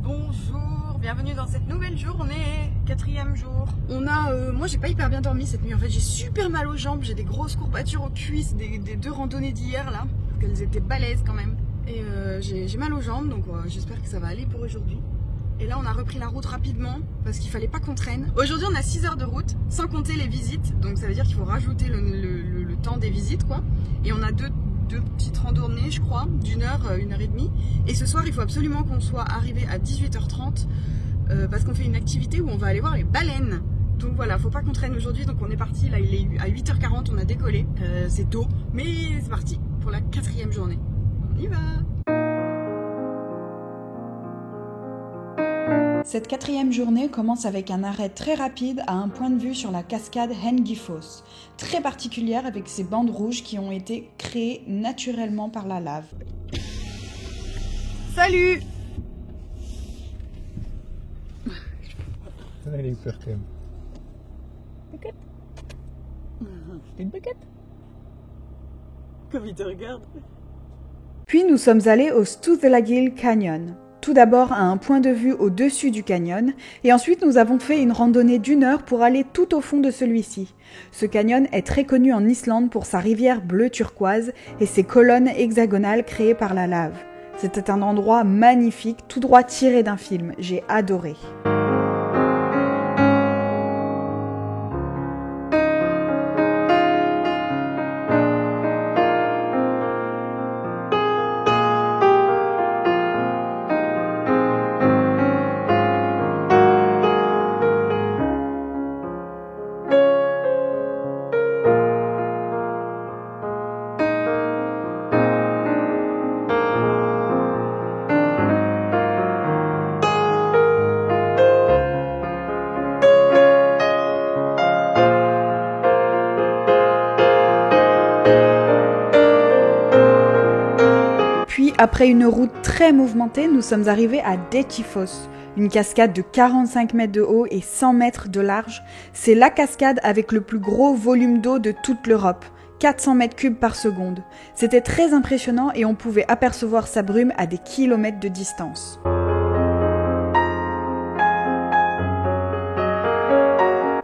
Bonjour, bienvenue dans cette nouvelle journée, 4e jour. Moi j'ai pas hyper bien dormi cette nuit, en fait j'ai super mal aux jambes, j'ai des grosses courbatures aux cuisses des 2 randonnées d'hier là, parce qu'elles étaient balèzes quand même. Et j'ai mal aux jambes, donc j'espère que ça va aller pour aujourd'hui. Et là on a repris la route rapidement, parce qu'il fallait pas qu'on traîne. Aujourd'hui on a 6 heures de route, sans compter les visites, donc ça veut dire qu'il faut rajouter le temps des visites quoi. Et on a deux petites randonnées je crois, d'1 heure, 1h30. Et ce soir il faut absolument qu'on soit arrivé à 18h30 parce qu'on fait une activité où on va aller voir les baleines. Donc voilà, faut pas qu'on traîne aujourd'hui, donc on est parti, là il est à 8h40, on a décollé. C'est tôt, mais c'est parti pour la 4e journée. On y va. Cette 4e journée commence avec un arrêt très rapide à un point de vue sur la cascade Hengifoss, très particulière avec ses bandes rouges qui ont été créées naturellement par la lave. Salut! Elle est hyper calme. Bucket. Une bucket. Comme il te regarde. Puis nous sommes allés au Stoothelagil Canyon. Tout d'abord à un point de vue au-dessus du canyon, et ensuite nous avons fait une randonnée d'1 heure pour aller tout au fond de celui-ci. Ce canyon est très connu en Islande pour sa rivière bleu turquoise et ses colonnes hexagonales créées par la lave. C'était un endroit magnifique, tout droit tiré d'un film. J'ai adoré. Après une route très mouvementée, nous sommes arrivés à Dettifoss, une cascade de 45 mètres de haut et 100 mètres de large. C'est la cascade avec le plus gros volume d'eau de toute l'Europe, 400 mètres cubes par seconde. C'était très impressionnant et on pouvait apercevoir sa brume à des kilomètres de distance.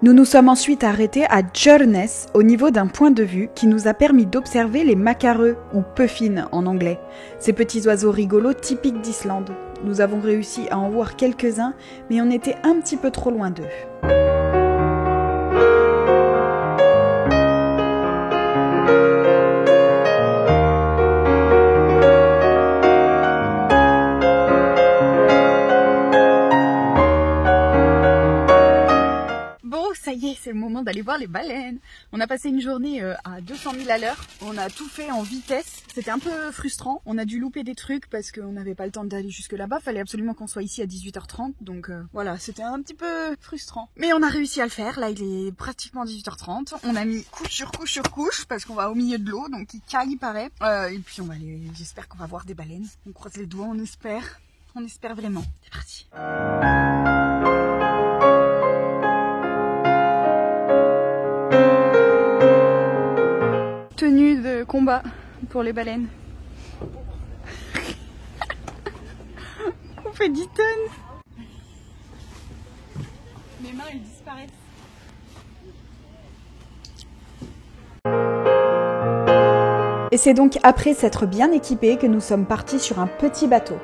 Nous nous sommes ensuite arrêtés à Djurnes, au niveau d'un point de vue qui nous a permis d'observer les macareux, ou puffins en anglais, ces petits oiseaux rigolos typiques d'Islande. Nous avons réussi à en voir quelques-uns, mais on était un petit peu trop loin d'eux. Ça y est, c'est le moment d'aller voir les baleines. On a passé une journée à 200 000 à l'heure. On a tout fait en vitesse. C'était un peu frustrant. On a dû louper des trucs parce qu'on n'avait pas le temps d'aller jusque là-bas. Fallait absolument qu'on soit ici à 18h30. Donc voilà, c'était un petit peu frustrant. Mais on a réussi à le faire. Là, il est pratiquement 18h30. On a mis couche sur couche sur couche parce qu'on va au milieu de l'eau. Donc il caille, il paraît. Et puis on va aller. J'espère qu'on va voir des baleines. On croise les doigts, on espère. On espère vraiment. C'est parti. Tenue de combat pour les baleines. On fait 10 tonnes. Mes mains elles disparaissent. Et c'est donc après s'être bien équipés que nous sommes partis sur un petit bateau.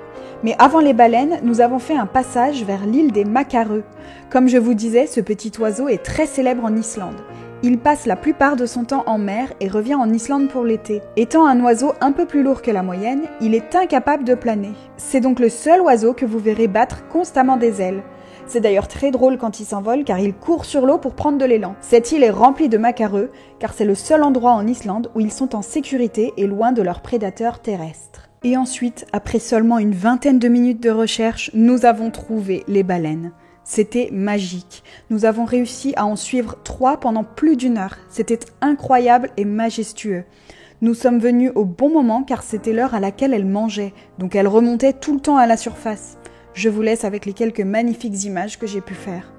Mais avant les baleines, nous avons fait un passage vers l'île des macareux. Comme je vous disais, ce petit oiseau est très célèbre en Islande. Il passe la plupart de son temps en mer et revient en Islande pour l'été. Étant un oiseau un peu plus lourd que la moyenne, il est incapable de planer. C'est donc le seul oiseau que vous verrez battre constamment des ailes. C'est d'ailleurs très drôle quand il s'envole car il court sur l'eau pour prendre de l'élan. Cette île est remplie de macareux car c'est le seul endroit en Islande où ils sont en sécurité et loin de leurs prédateurs terrestres. Et ensuite, après seulement une vingtaine de minutes de recherche, nous avons trouvé les baleines. C'était magique. Nous avons réussi à en suivre 3 pendant plus d'1 heure. C'était incroyable et majestueux. Nous sommes venus au bon moment car c'était l'heure à laquelle elles mangeaient, donc elles remontaient tout le temps à la surface. Je vous laisse avec les quelques magnifiques images que j'ai pu faire.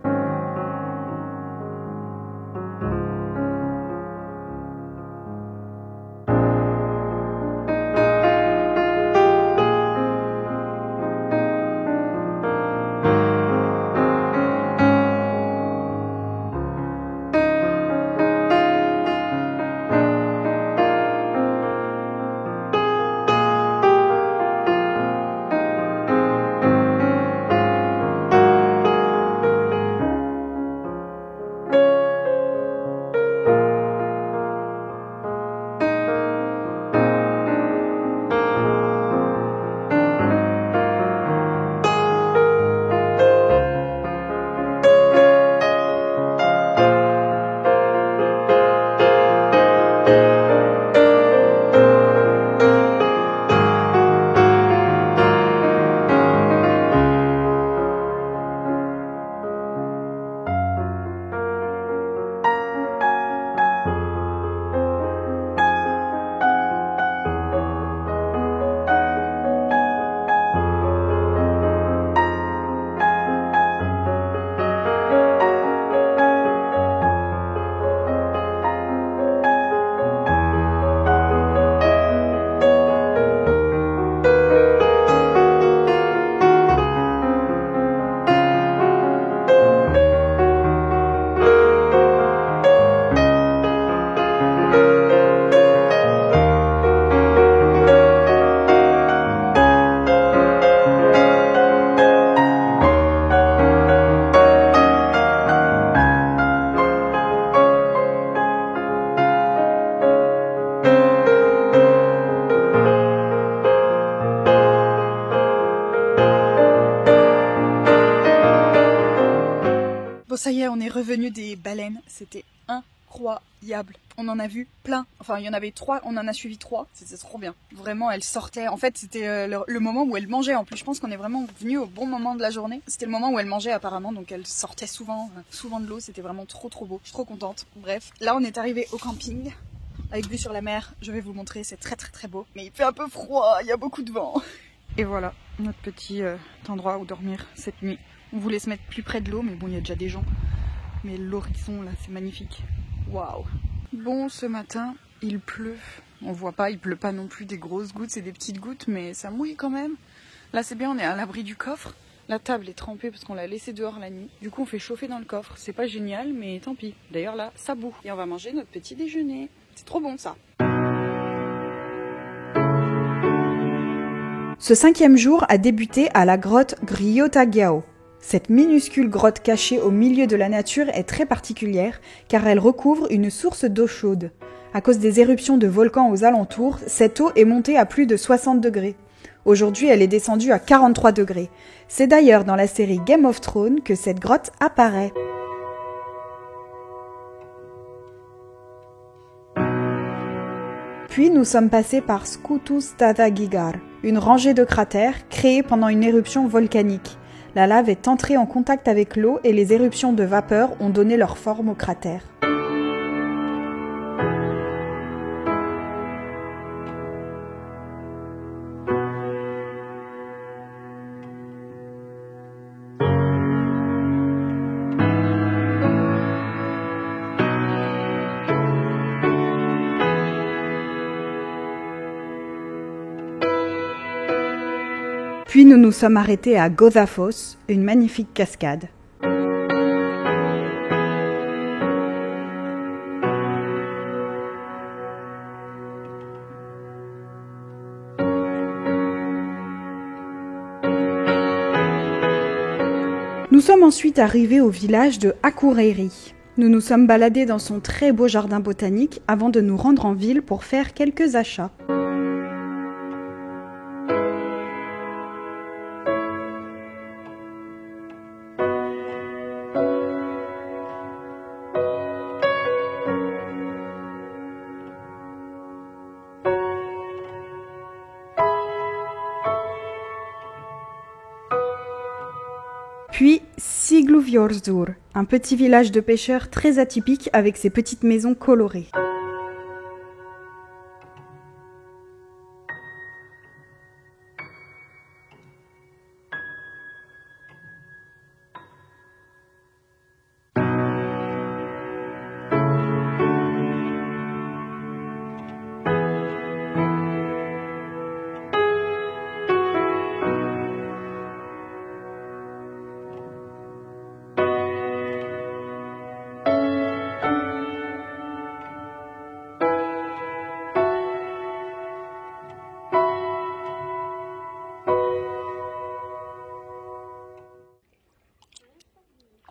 Bon ça y est, on est revenu des baleines, c'était incroyable. On en a vu plein, enfin il y en avait 3, on en a suivi 3, c'était trop bien. Vraiment elles sortaient, en fait c'était le moment où elles mangeaient, en plus je pense qu'on est vraiment venu au bon moment de la journée. C'était le moment où elles mangeaient apparemment, donc elles sortaient souvent de l'eau, c'était vraiment trop beau. Je suis trop contente. Bref, là on est arrivé au camping, avec vue sur la mer, je vais vous montrer, c'est très beau. Mais il fait un peu froid, il y a beaucoup de vent. Et voilà, notre petit endroit où dormir cette nuit. On voulait se mettre plus près de l'eau, mais bon il y a déjà des gens. Mais l'horizon là, c'est magnifique. Waouh! Bon, ce matin, il pleut. On voit pas, il pleut pas non plus des grosses gouttes, c'est des petites gouttes, mais ça mouille quand même. Là, c'est bien, on est à l'abri du coffre. La table est trempée parce qu'on l'a laissée dehors la nuit. Du coup, on fait chauffer dans le coffre. C'est pas génial, mais tant pis. D'ailleurs, là, ça bout. Et on va manger notre petit déjeuner. C'est trop bon, ça. Ce 5e jour a débuté à la grotte Griotagao. Cette minuscule grotte cachée au milieu de la nature est très particulière car elle recouvre une source d'eau chaude. À cause des éruptions de volcans aux alentours, cette eau est montée à plus de 60 degrés. Aujourd'hui, elle est descendue à 43 degrés. C'est d'ailleurs dans la série Game of Thrones que cette grotte apparaît. Puis nous sommes passés par Skutustadagigar, une rangée de cratères créés pendant une éruption volcanique. La lave est entrée en contact avec l'eau et les éruptions de vapeur ont donné leur forme au cratère. Puis nous nous sommes arrêtés à Godafoss, une magnifique cascade. Nous sommes ensuite arrivés au village de Akureyri. Nous nous sommes baladés dans son très beau jardin botanique avant de nous rendre en ville pour faire quelques achats. Puis Siglufjordur, un petit village de pêcheurs très atypique avec ses petites maisons colorées.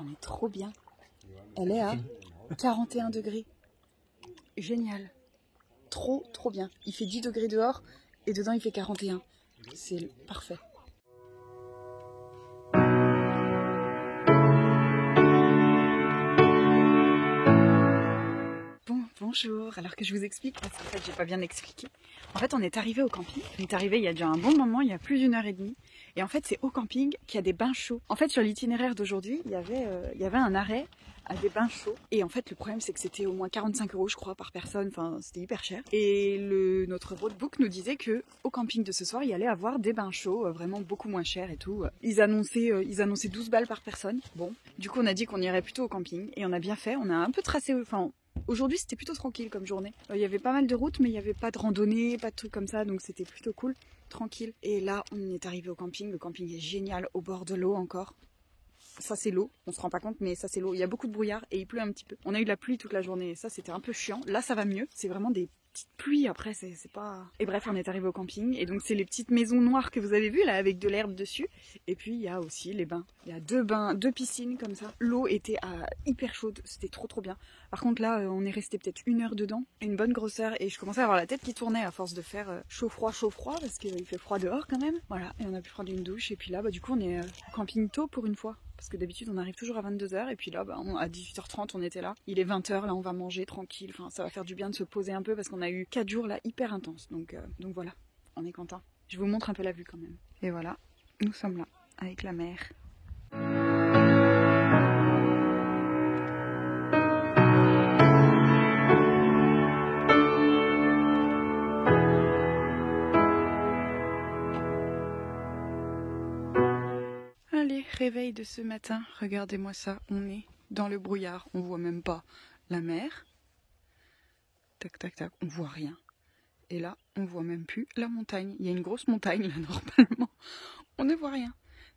On est trop bien. Elle est à 41 degrés. Génial. Trop bien. Il fait 10 degrés dehors et dedans il fait 41. C'est parfait. Bonjour, alors que je vous explique, parce qu'en fait j'ai pas bien expliqué. En fait on est arrivé au camping, on est arrivé il y a déjà un bon moment, il y a plus d'1h30. Et en fait c'est au camping qu'il y a des bains chauds. En fait sur l'itinéraire d'aujourd'hui, il y avait un arrêt à des bains chauds. Et en fait le problème c'est que c'était au moins 45 € je crois par personne, enfin c'était hyper cher. Et notre roadbook nous disait que au camping de ce soir il y allait avoir des bains chauds, vraiment beaucoup moins chers et tout. Ils annonçaient 12 balles par personne. Bon, du coup on a dit qu'on irait plutôt au camping et on a bien fait, on a un peu tracé, enfin... Aujourd'hui c'était plutôt tranquille comme journée. Il y avait pas mal de routes mais il n'y avait pas de randonnée, pas de trucs comme ça, donc c'était plutôt cool, tranquille. Et là on est arrivé au camping, le camping est génial, au bord de l'eau encore. Ça c'est l'eau, on se rend pas compte mais ça c'est l'eau. Il y a beaucoup de brouillard et il pleut un petit peu. On a eu de la pluie toute la journée et ça c'était un peu chiant. Là ça va mieux, c'est vraiment des petites pluies après, c'est pas... Et bref on est arrivé au camping et donc c'est les petites maisons noires que vous avez vues là avec de l'herbe dessus. Et puis il y a aussi les bains. Il y a deux piscines comme ça. L'eau était hyper chaude, c'était trop bien. Par contre là on est resté peut-être 1 heure dedans, une bonne grosseur et je commençais à avoir la tête qui tournait à force de faire chaud-froid parce qu'il fait froid dehors quand même. Voilà, et on a pu prendre une douche et puis là du coup on est au camping tôt pour une fois. parce que d'habitude on arrive toujours à 22h et puis là à 18h30 on était là. Il est 20h, là on va manger tranquille, enfin ça va faire du bien de se poser un peu parce qu'on a eu 4 jours là hyper intenses, donc voilà, on est content. Je vous montre un peu la vue quand même. Et voilà, nous sommes là, avec la mer. Allez, réveil de ce matin, regardez-moi ça, on est dans le brouillard, on voit même pas la mer. Tac tac tac, on voit rien. Et là, on voit même plus la montagne. Il y a une grosse montagne là normalement, on ne voit rien.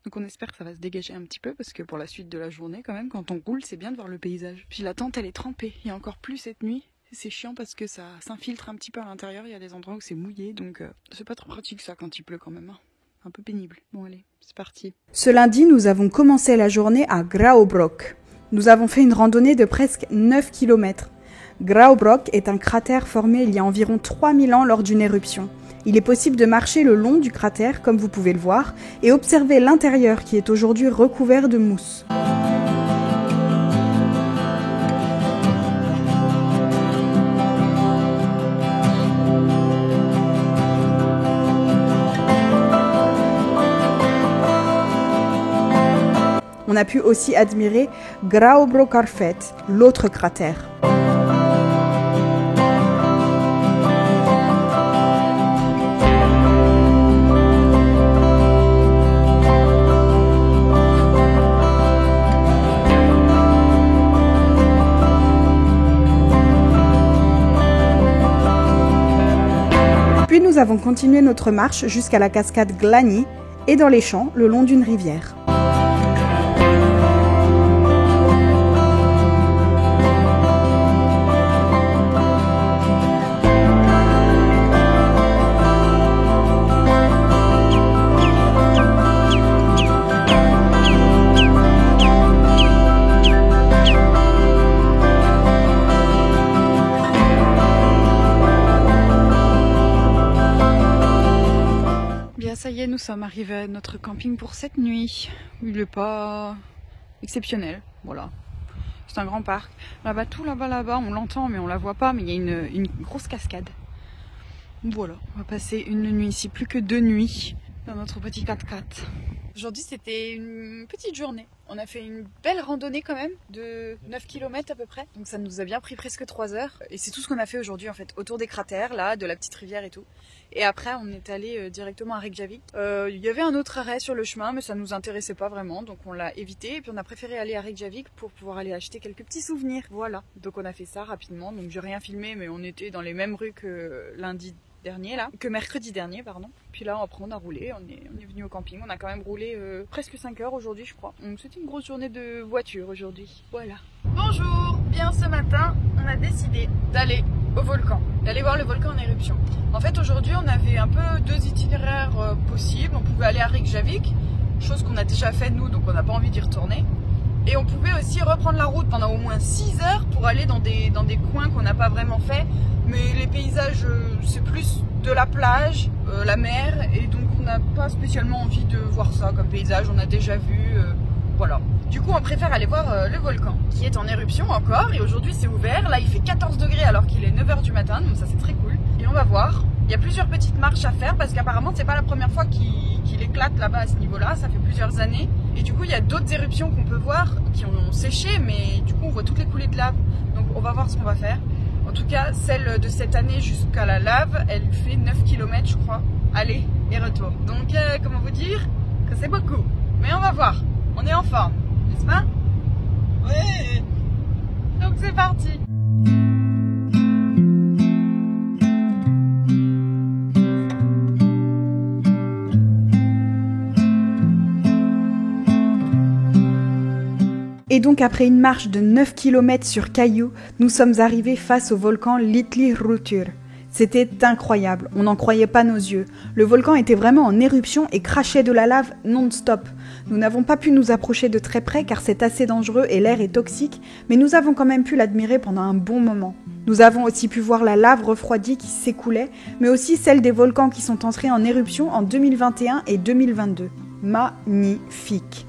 Donc on espère que ça va se dégager un petit peu parce que pour la suite de la journée quand même, quand on roule, c'est bien de voir le paysage. Puis la tente elle est trempée, il y a encore plus cette nuit. C'est chiant parce que ça s'infiltre un petit peu à l'intérieur, il y a des endroits où c'est mouillé, donc c'est pas trop pratique ça quand il pleut quand même. Hein. Un peu pénible. Bon allez, c'est parti. Ce lundi, nous avons commencé la journée à Graubrok. Nous avons fait une randonnée de presque 9 km. Graubrok est un cratère formé il y a environ 3000 ans lors d'une éruption. Il est possible de marcher le long du cratère, comme vous pouvez le voir, et observer l'intérieur qui est aujourd'hui recouvert de mousse. On a pu aussi admirer Graubrokarfet, l'autre cratère. Puis nous avons continué notre marche jusqu'à la cascade Glani et dans les champs le long d'une rivière. Ça y est, nous sommes arrivés à notre camping pour cette nuit. Il n'est pas exceptionnel, voilà. C'est un grand parc. Là-bas, tout là-bas, on l'entend mais on la voit pas, mais il y a une grosse cascade. Voilà, on va passer une nuit ici, plus que 2 nuits dans notre petit 4x4. Aujourd'hui, c'était une petite journée. On a fait une belle randonnée quand même, de 9 km à peu près. Donc ça nous a bien pris presque 3 heures. Et c'est tout ce qu'on a fait aujourd'hui en fait, autour des cratères, là, de la petite rivière et tout. Et après, on est allé directement à Reykjavik. Il y avait un autre arrêt sur le chemin, mais ça nous intéressait pas vraiment, donc on l'a évité. Et puis on a préféré aller à Reykjavik pour pouvoir aller acheter quelques petits souvenirs. Voilà, donc on a fait ça rapidement. Donc j'ai rien filmé, mais on était dans les mêmes rues que mercredi dernier, pardon. Puis là après on a roulé, on est venu au camping, on a quand même roulé presque 5 heures aujourd'hui je crois. Donc c'était une grosse journée de voiture aujourd'hui, voilà. Bonjour, bien ce matin on a décidé d'aller au volcan, d'aller voir le volcan en éruption. En fait aujourd'hui on avait un peu 2 itinéraires possibles, on pouvait aller à Reykjavik, chose qu'on a déjà fait nous donc on n'a pas envie d'y retourner. Et on pouvait aussi reprendre la route pendant au moins 6 heures pour aller dans des coins qu'on n'a pas vraiment fait. Mais les paysages, c'est plus de la plage, la mer, et donc on n'a pas spécialement envie de voir ça comme paysage, on a déjà vu, voilà. Du coup on préfère aller voir le volcan, qui est en éruption encore, et aujourd'hui c'est ouvert, là il fait 14 degrés alors qu'il est 9h du matin, donc ça c'est très cool. Et on va voir, il y a plusieurs petites marches à faire, parce qu'apparemment c'est pas la première fois qu'il éclate là-bas à ce niveau-là, ça fait plusieurs années. Et du coup il y a d'autres éruptions qu'on peut voir, qui ont séché, mais du coup on voit toutes les coulées de lave, donc on va voir ce qu'on va faire. En tout cas, celle de cette année jusqu'à la lave, elle fait 9 km je crois, aller et retour. Donc comment vous dire que c'est beaucoup. Mais on va voir, on est en forme, n'est-ce pas? Ouais. Donc c'est parti. Et donc après une marche de 9 km sur cailloux, nous sommes arrivés face au volcan Litli-Hrútur. C'était incroyable, on n'en croyait pas nos yeux. Le volcan était vraiment en éruption et crachait de la lave non-stop. Nous n'avons pas pu nous approcher de très près car c'est assez dangereux et l'air est toxique, mais nous avons quand même pu l'admirer pendant un bon moment. Nous avons aussi pu voir la lave refroidie qui s'écoulait, mais aussi celle des volcans qui sont entrés en éruption en 2021 et 2022. Magnifique!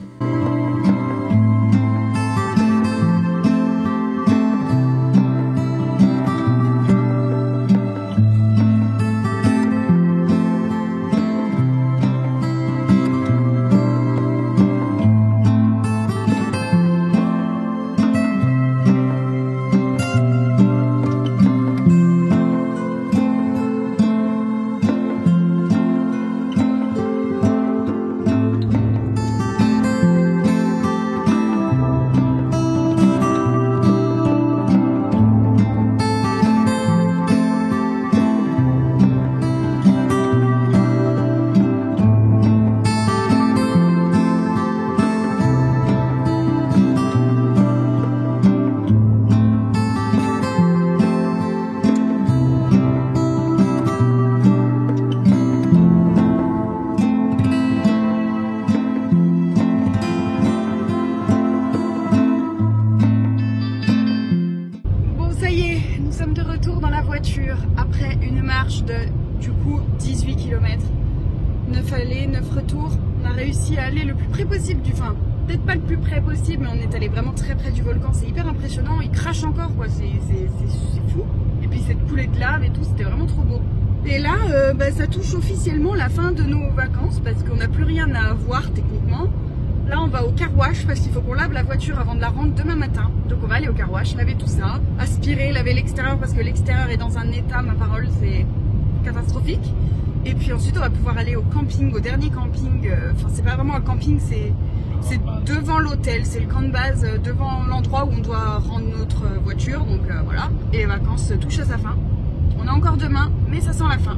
voiture après une marche de du coup 18 km. 9 allées, 9 retours. On a réussi à aller le plus près possible du... Enfin, peut-être pas le plus près possible, mais on est allé vraiment très près du volcan. C'est hyper impressionnant. Il crache encore, quoi. C'est fou. Et puis cette coulée de lave et tout, c'était vraiment trop beau. Et là, ça touche officiellement la fin de nos vacances parce qu'on n'a plus rien à voir techniquement. Là, on va au car wash parce qu'il faut qu'on lave la voiture avant de la rendre demain matin. Donc on va aller au car wash, laver tout ça, aspirer, laver l'extérieur parce que l'extérieur est dans un état, ma parole, c'est catastrophique. Et puis ensuite, on va pouvoir aller au camping, au dernier camping. Enfin, c'est pas vraiment un camping, c'est devant l'hôtel. C'est le camp de base devant l'endroit où on doit rendre notre voiture. Donc voilà. Et les vacances touchent à sa fin. On a encore demain, mais ça sent la fin.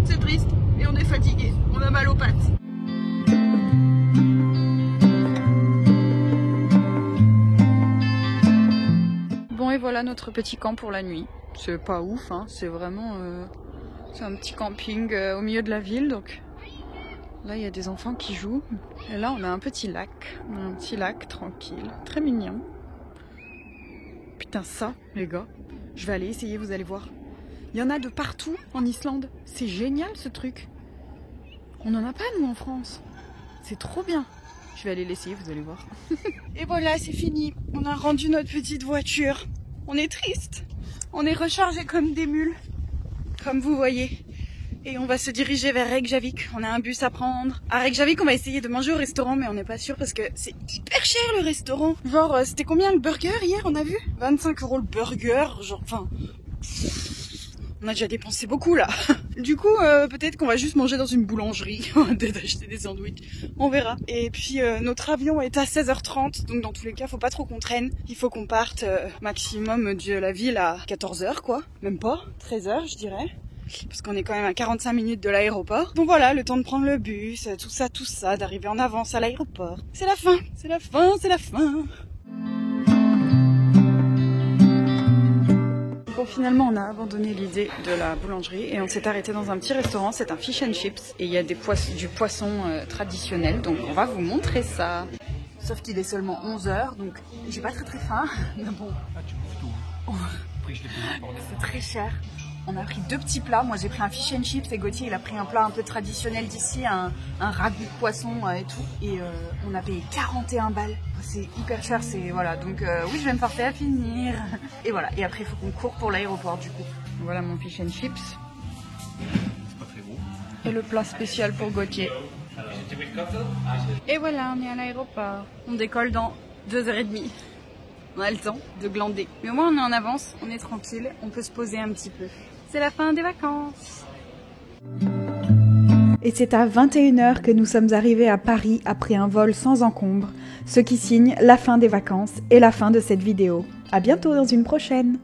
C'est triste et on est fatigué. On a mal aux pattes. Bon, et voilà notre petit camp pour la nuit. C'est pas ouf, hein. C'est vraiment... C'est un petit camping au milieu de la ville, donc là il y a des enfants qui jouent. Et là on a un petit lac tranquille, très mignon. Putain ça les gars, je vais aller essayer, vous allez voir. Il y en a de partout en Islande, c'est génial ce truc. On n'en a pas nous en France, c'est trop bien. Je vais aller l'essayer, vous allez voir. Et voilà, c'est fini, on a rendu notre petite voiture. On est triste, on est rechargé comme des mules. Comme vous voyez. Et on va se diriger vers Reykjavik. On a un bus à prendre. À Reykjavik, on va essayer de manger au restaurant, mais on n'est pas sûr parce que c'est hyper cher le restaurant. Genre, c'était combien le burger hier, on a vu 25 € le burger. Genre, enfin... On a déjà dépensé beaucoup là. Du coup, peut-être qu'on va juste manger dans une boulangerie. On va peut-être acheter des sandwichs. On verra. Et puis, notre avion est à 16h30. Donc, dans tous les cas, faut pas trop qu'on traîne. Il faut qu'on parte maximum de la ville à 14h, quoi. Même pas. 13h, je dirais. Parce qu'on est quand même à 45 minutes de l'aéroport. Donc voilà, le temps de prendre le bus, tout ça, d'arriver en avance à l'aéroport. C'est la fin. C'est la fin, c'est la fin. Bon, finalement, on a abandonné l'idée de la boulangerie et on s'est arrêté dans un petit restaurant. C'est un fish and chips et il y a du poisson traditionnel. Donc, on va vous montrer ça. Sauf qu'il est seulement 11h, donc j'ai pas très faim. Mais bon, c'est très cher. On a pris 2 petits plats. Moi, j'ai pris un fish and chips et Gauthier, il a pris un plat un peu traditionnel d'ici, un ragoût de poisson et tout. Et on a payé 41 balles. C'est hyper cher, c'est voilà. Donc oui, je vais me forcer à finir. Et voilà. Et après, il faut qu'on court pour l'aéroport du coup. Voilà mon fish and chips. C'est pas très gros. Et le plat spécial pour Gauthier. Et voilà, on est à l'aéroport. On décolle dans 2h30. On a le temps de glander. Mais au moins, on est en avance, on est tranquille, on peut se poser un petit peu. C'est la fin des vacances. Et c'est à 21h que nous sommes arrivés à Paris après un vol sans encombre, ce qui signe la fin des vacances et la fin de cette vidéo. À bientôt dans une prochaine.